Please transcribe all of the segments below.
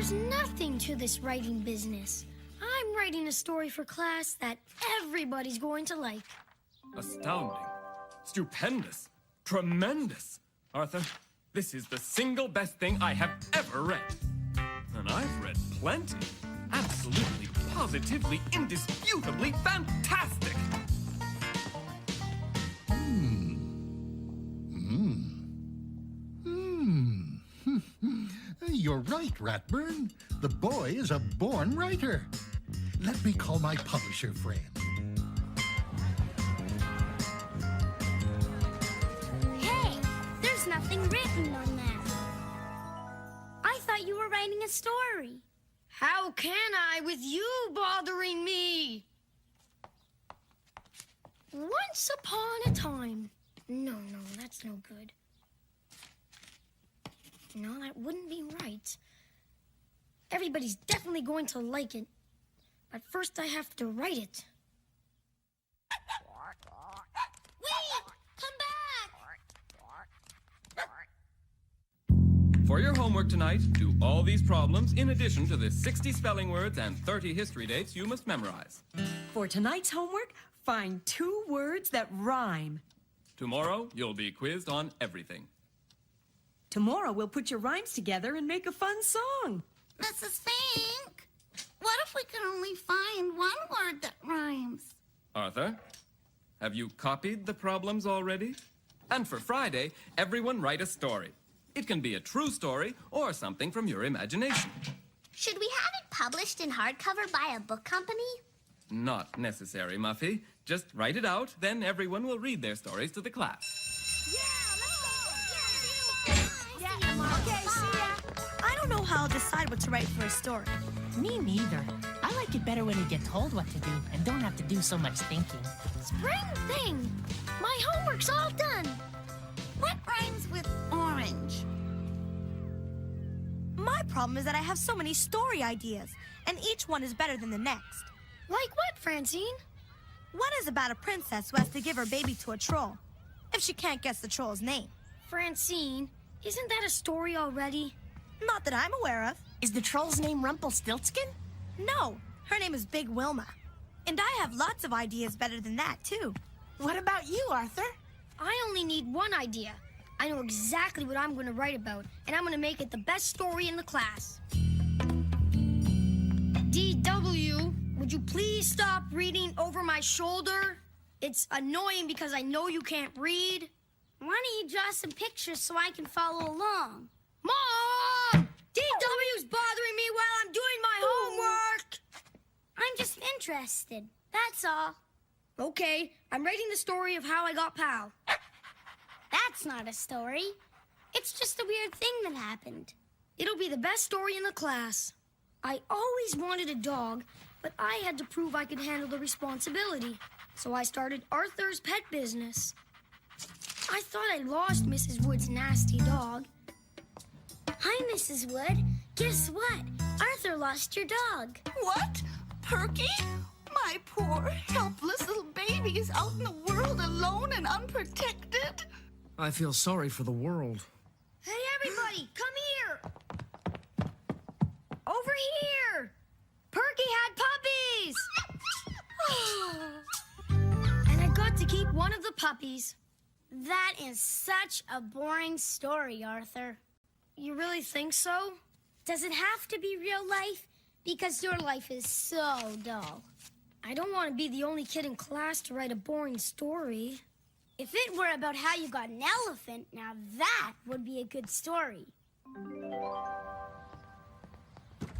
There's nothing to this writing business. I'm writing a story for class that everybody's going to like. Astounding. Stupendous. Tremendous. Arthur, this is the single best thing I have ever read. And I've read plenty. Absolutely, positively, indisputably fantastic. You're right, Ratburn. The boy is a born writer. Let me call my publisher friend. Hey, there's nothing written on that. I thought you were writing a story. How can I with you bothering me? Once upon a time. No, that's no good. No, that wouldn't be right. Everybody's definitely going to like it. But first I have to write it. Wait! Come back! For your homework tonight, do all these problems in addition to the 60 spelling words and 30 history dates you must memorize. For tonight's homework, find 2 words that rhyme. Tomorrow, you'll be quizzed on everything. Tomorrow, we'll put your rhymes together and make a fun song. Mrs. Fink, what if we could only find one word that rhymes? Arthur, have you copied the problems already? And for Friday, everyone write a story. It can be a true story or something from your imagination. Should we have it published in hardcover by a book company? Not necessary, Muffy. Just write it out, then everyone will read their stories to the class. Okay, see ya. I don't know how I'll decide what to write for a story. Me neither. I like it better when you get told what to do and don't have to do so much thinking. Spring thing! My homework's all done. What rhymes with orange? My problem is that I have so many story ideas, and each one is better than the next. Like what, Francine? One is about a princess who has to give her baby to a troll, if she can't guess the troll's name. Francine, isn't that a story already? Not that I'm aware of. Is the troll's name Rumpelstiltskin? No, her name is Big Wilma. And I have lots of ideas better than that, too. What about you, Arthur? I only need one idea. I know exactly what I'm going to write about, and I'm going to make it the best story in the class. DW, would you please stop reading over my shoulder? It's annoying because I know you can't read. Why don't you draw some pictures so I can follow along? Mom! DW's bothering me while I'm doing my homework! I'm just interested, that's all. Okay, I'm writing the story of how I got Pal. That's not a story. It's just a weird thing that happened. It'll be the best story in the class. I always wanted a dog, but I had to prove I could handle the responsibility. So I started Arthur's pet business. I thought I lost Mrs. Wood's nasty dog. Hi, Mrs. Wood. Guess what? Arthur lost your dog. What? Perky? My poor, helpless little baby is out in the world alone and unprotected. I feel sorry for the world. Hey, everybody, come here! Over here! Perky had puppies! And I got to keep one of the puppies. That is such a boring story, Arthur. You really think so? Does it have to be real life? Because your life is so dull. I don't want to be the only kid in class to write a boring story. If it were about how you got an elephant, now that would be a good story.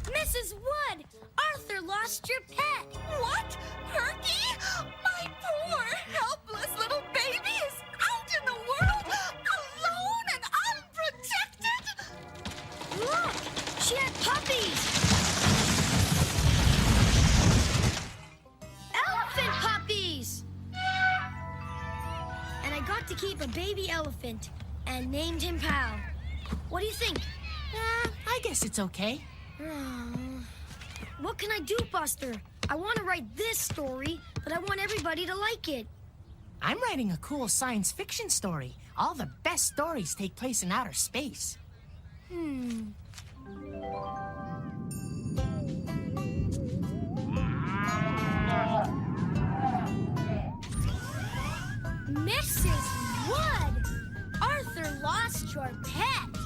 Mrs. Wood, Arthur lost your pet. What? Perky? My poor, helpless little baby is out in the world alone and unprotected. Look, she had puppies. Elephant puppies. And I got to keep a baby elephant and named him Pal. What do you think? I guess it's okay. What can I do, Buster? I want to write this story, but I want everybody to like it. I'm writing a cool science fiction story. All the best stories take place in outer space. Mrs. Wood! Arthur lost your pet.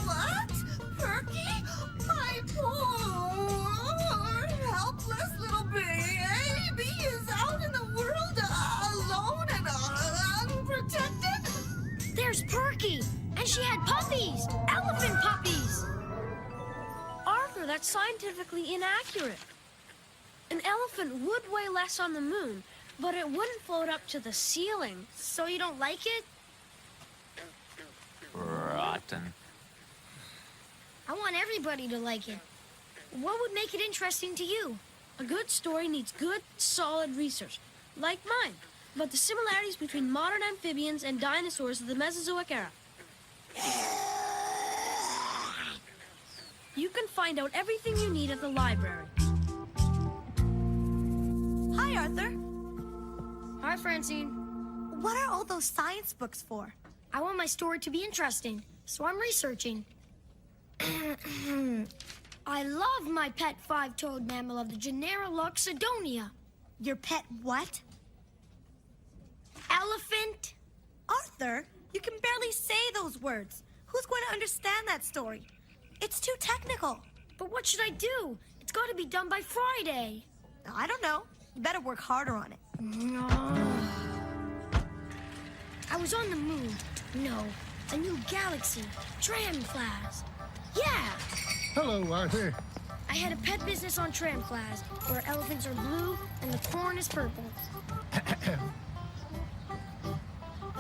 What? Perky? My poor, helpless little baby is out in the world alone and unprotected? There's Perky, and she had puppies, elephant puppies. Arthur, that's scientifically inaccurate. An elephant would weigh less on the moon, but it wouldn't float up to the ceiling. So you don't like it? Rotten. I want everybody to like it. What would make it interesting to you? A good story needs good, solid research, like mine, about the similarities between modern amphibians and dinosaurs of the Mesozoic era. You can find out everything you need at the library. Hi, Arthur. Hi, Francine. What are all those science books for? I want my story to be interesting, so I'm researching. I love my pet five-toed mammal of the genera Loxodontia. Your pet what? Elephant. Arthur, you can barely say those words. Who's going to understand that story? It's too technical. But what should I do? It's got to be done by Friday. I don't know. You better work harder on it. No. I was on the moon. No, a new galaxy. Tramflas. Yeah. Hello, Arthur. I had a pet business on Tramflas, where elephants are blue and the corn is purple.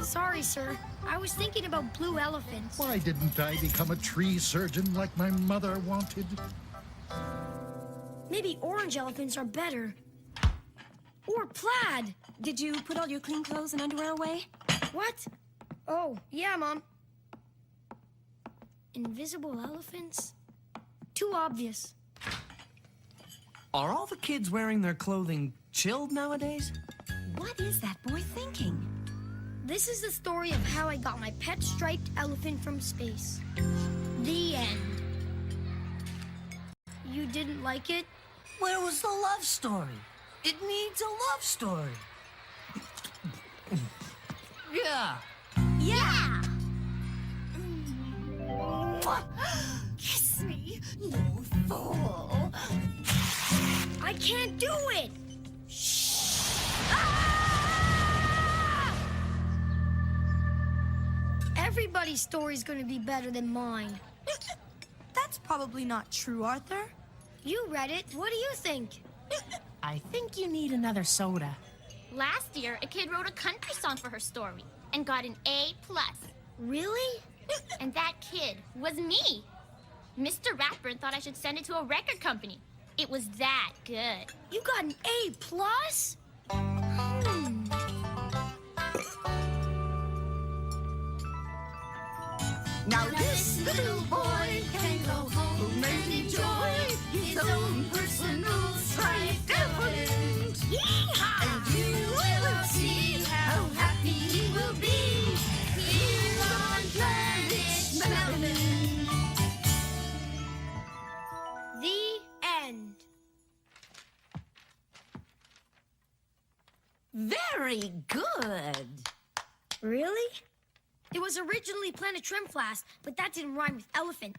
Sorry, sir. I was thinking about blue elephants. Why didn't I become a tree surgeon like my mother wanted? Maybe orange elephants are better. Or plaid. Did you put all your clean clothes and underwear away? What? Oh, yeah, Mom. Invisible elephants? Too obvious. Are all the kids wearing their clothing chilled nowadays? What is that boy thinking? This is the story of how I got my pet striped elephant from space. The end. You didn't like it? Where was the love story? It needs a love story. Yeah. Yeah! Kiss me, you fool. I can't do it! Everybody's story's gonna be better than mine. That's probably not true, Arthur. You read it. What do you think? I think you need another soda. Last year, a kid wrote a country song for her story and got an A+. Really? And that kid was me. Mr. Ratburn thought I should send it to a record company. It was that good. You got an A+? Now this little boy can go home and enjoy his own personal striped elephant. Yeehaw! And you will see how happy he will be here on planet Melvin. The end. Very good. Really? It was originally Planet Trimflas, but that didn't rhyme with elephant.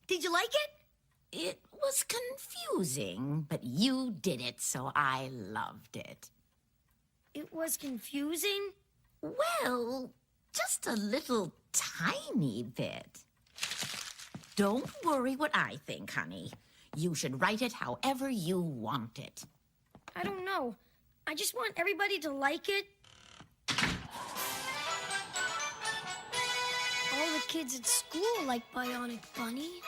Did you like it? It was confusing, but you did it, so I loved it. It was confusing? Well, just a little tiny bit. Don't worry what I think, honey. You should write it however you want it. I don't know. I just want everybody to like it. All the kids at school like Bionic Bunny.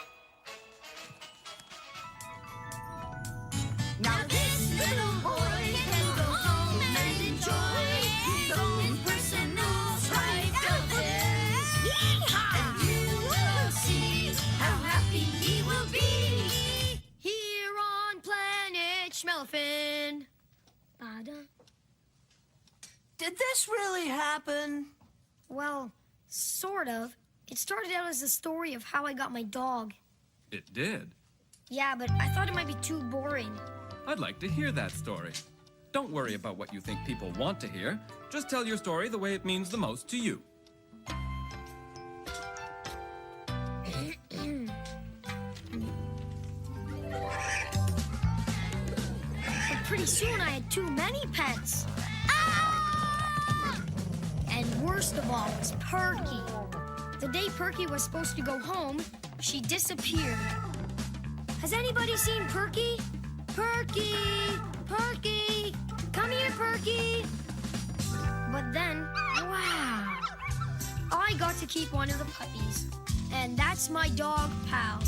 Now this little boy can go home and enjoy his own personal striped elephant. Yeehaw! And you will see how happy he will be here on Planet Schmelfin. Bada. Did this really happen? Well, sort of. It started out as a story of how I got my dog. It did. Yeah, but I thought it might be too boring. I'd like to hear that story. Don't worry about what you think people want to hear. Just tell your story the way it means the most to you. But pretty soon I had too many pets. Ah! And worst of all was Perky. The day Perky was supposed to go home, she disappeared. Has anybody seen Perky? Perky! Perky! Come here, Perky! But then, wow! I got to keep one of the puppies. And that's my dog, Pal.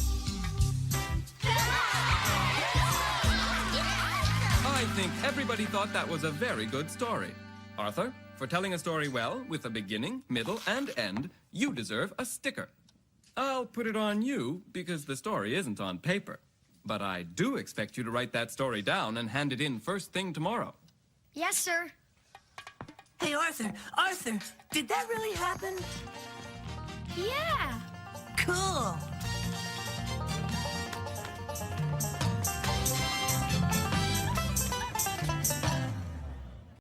I think everybody thought that was a very good story. Arthur, for telling a story well, with a beginning, middle, and end, you deserve a sticker. I'll put it on you because the story isn't on paper. But I do expect you to write that story down and hand it in first thing tomorrow. Yes, sir. Hey, Arthur, did that really happen? Yeah. Cool.